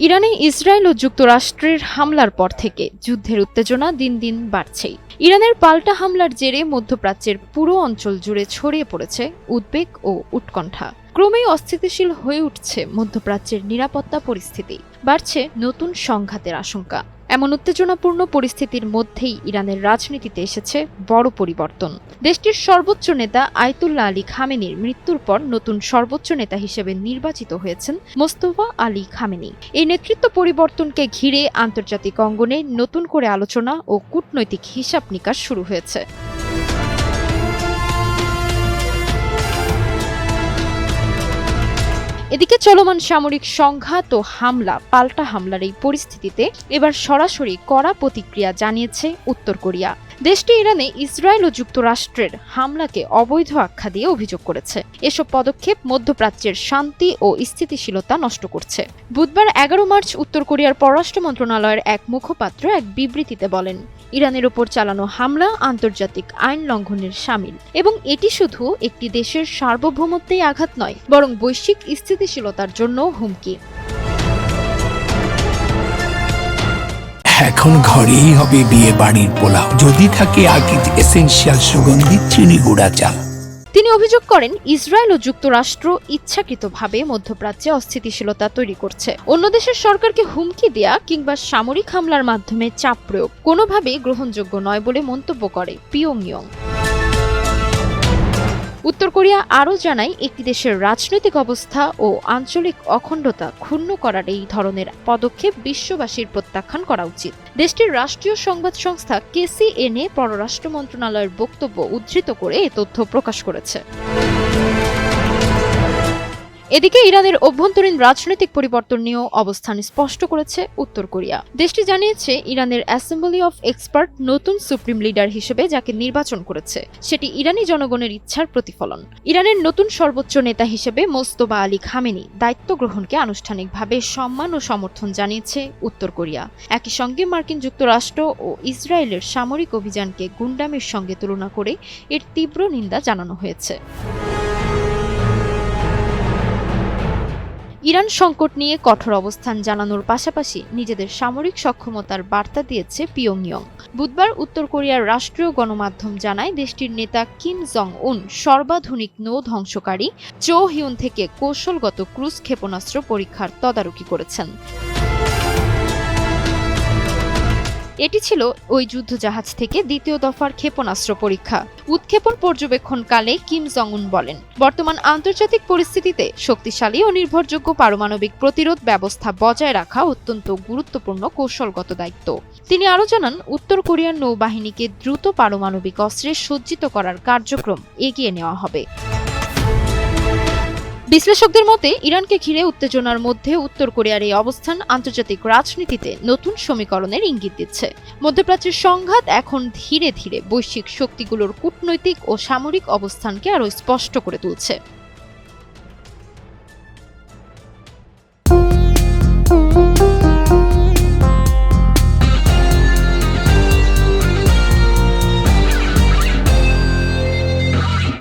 ইরানে ইসরায়েল ও যুক্তরাষ্ট্রের হামলার পর থেকে যুদ্ধের উত্তেজনা দিন দিন বাড়ছেই। ইরানের পাল্টা হামলার জেরে মধ্যপ্রাচ্যের পুরো অঞ্চল জুড়ে ছড়িয়ে পড়েছে উদ্বেগ ও উৎকণ্ঠা। ক্রমেই অস্থিতিশীল হয়ে উঠছে মধ্যপ্রাচ্যের নিরাপত্তা পরিস্থিতি, বাড়ছে নতুন সংঘাতের আশঙ্কা। এমন উত্তেজনাপূর্ণ পরিস্থিতির মধ্যেই ইরানের রাজনীতিতে এসেছে বড় পরিবর্তন। দেশটির সর্বোচ্চ নেতা আয়াতুল্লাহ আলী খামেনির মৃত্যুর পর নতুন সর্বোচ্চ নেতা হিসেবে নির্বাচিত হয়েছেন মোস্তফা আলী খামেনি। এই নেতৃত্ব পরিবর্তনকে ঘিরে আন্তর্জাতিক অঙ্গনে নতুন করে আলোচনা ও কূটনৈতিক হিসাব নিকাশ শুরু হয়েছে। এদিকে চলমান সামরিক সংঘাত ও পাল্টা হামলার এই পরিস্থিতিতে এবার সরাসরি কড়া প্রতিক্রিয়া জানিয়েছে উত্তর কোরিয়া। দেশটি ইরানে ইসরায়েল ও যুক্তরাষ্ট্রের হামলাকে অবৈধ আখ্যা দিয়ে অভিযোগ করেছে। এসব পদক্ষেপ মধ্যপ্রাচ্যের শান্তি ও স্থিতিশীলতা নষ্ট করছে। বুধবার 11 মার্চ উত্তর কোরিয়ার পররাষ্ট্র মন্ত্রণালয়ের এক মুখপাত্র এক বিবৃতিতে বলেন, ইরানের ওপর চালানো হামলা আন্তর্জাতিক আইন লঙ্ঘনের শামিল এবং এটি শুধু একটি দেশের সার্বভৌমত্বেই আঘাত নয়, বরং বৈশ্বিক স্থিতিশীলতার জন্য হুমকি। এখন ঘরেই হবে বিয়ে বাড়ির পোলাও, যদি থাকে আকিজ এসেনশিয়াল সুগন্ধি চিনি গুঁড়া চাল। তিনি অভিযোগ করেন, ইসরায়েল ও যুক্তরাষ্ট্র ইচ্ছাকৃতভাবে মধ্যপ্রাচ্যে অস্থিতিশীলতা তৈরি করছে। অন্য দেশের সরকারকে হুমকি দেয়া কিংবা সামরিক হামলার মাধ্যমে চাপ প্রয়োগ কোনোভাবেই গ্রহণযোগ্য নয় বলে মন্তব্য করে পিয়ংইয়ং। উত্তর কোরিয়া আরও জানায়, একটি দেশের রাজনৈতিক অবস্থা ও আঞ্চলিক অখণ্ডতা ক্ষুণ্ণ করার এই ধরনের পদক্ষেপ বিশ্ববাসীর প্রত্যাখ্যান করা উচিত। দেশটির রাষ্ট্রীয় সংবাদ সংস্থা KCNA পররাষ্ট্র মন্ত্রণালয়ের বক্তব্য উদ্ধৃত করে এ তথ্য প্রকাশ করেছে। এদিকে ইরানের অভ্যন্তরীণ রাজনৈতিক পরিবর্তন নিয়েও অবস্থান স্পষ্ট করেছে উত্তর কোরিয়া। দেশটি জানিয়েছে, ইরানের অ্যাসেম্বলি অফ এক্সপার্ট নতুন সুপ্রিম লিডার হিসেবে যাকে নির্বাচন করেছে সেটি ইরানি জনগণের ইচ্ছার প্রতিফলন। ইরানের নতুন সর্বোচ্চ নেতা হিসেবে মোস্তফা আলী খামেনি দায়িত্ব গ্রহণকে আনুষ্ঠানিকভাবে সম্মান ও সমর্থন জানিয়েছে উত্তর কোরিয়া। একই সঙ্গে মার্কিন যুক্তরাষ্ট্র ও ইসরায়েলের সামরিক অভিযানকে গুন্ডামির সঙ্গে তুলনা করে এর তীব্র নিন্দা জানানো হয়েছে। ইরান সংকট নিয়ে কঠোর অবস্থান জানানোর পাশাপাশি নিজেদের সামরিক সক্ষমতার বার্তা দিয়েছে পিয়ংইয়ং। বুধবার উত্তর কোরিয়ার রাষ্ট্রীয় গণমাধ্যম জানায়, দেশটির নেতা কিম জং উন সর্বাধুনিক নৌ ধ্বংসকারী চো হিউন থেকে কৌশলগত ক্রুজ ক্ষেপণাস্ত্র পরীক্ষার তদারকি করেছেন। এটি ছিল ওই যুদ্ধজাহাজ থেকে দ্বিতীয় দফার ক্ষেপণাস্ত্র পরীক্ষা। উৎক্ষেপণ পর্যবেক্ষণকালে কিম জং উন বলেন, বর্তমান আন্তর্জাতিক পরিস্থিতিতে শক্তিশালী ও নির্ভরযোগ্য পারমাণবিক প্রতিরোধ ব্যবস্থা বজায় রাখা অত্যন্ত গুরুত্বপূর্ণ কৌশলগত দায়িত্ব। তিনি আরও জানান, উত্তর কোরিয়ার নৌবাহিনীকে দ্রুত পারমাণবিক অস্ত্রে সজ্জিত করার কার্যক্রম এগিয়ে নেওয়া হবে। বিশ্লেষকদের মতে, ইরানকে ঘিরে উত্তেজনার মধ্যে উত্তর কোরিয়ার এই অবস্থান আন্তর্জাতিক রাজনীতিতে নতুন সমীকরণের ইঙ্গিত দিচ্ছে। মধ্যপ্রাচ্যের সংঘাত এখন ধীরে ধীরে বৈশ্বিক শক্তিগুলোর কূটনৈতিক ও সামরিক অবস্থানকে আরও স্পষ্ট করে তুলছে।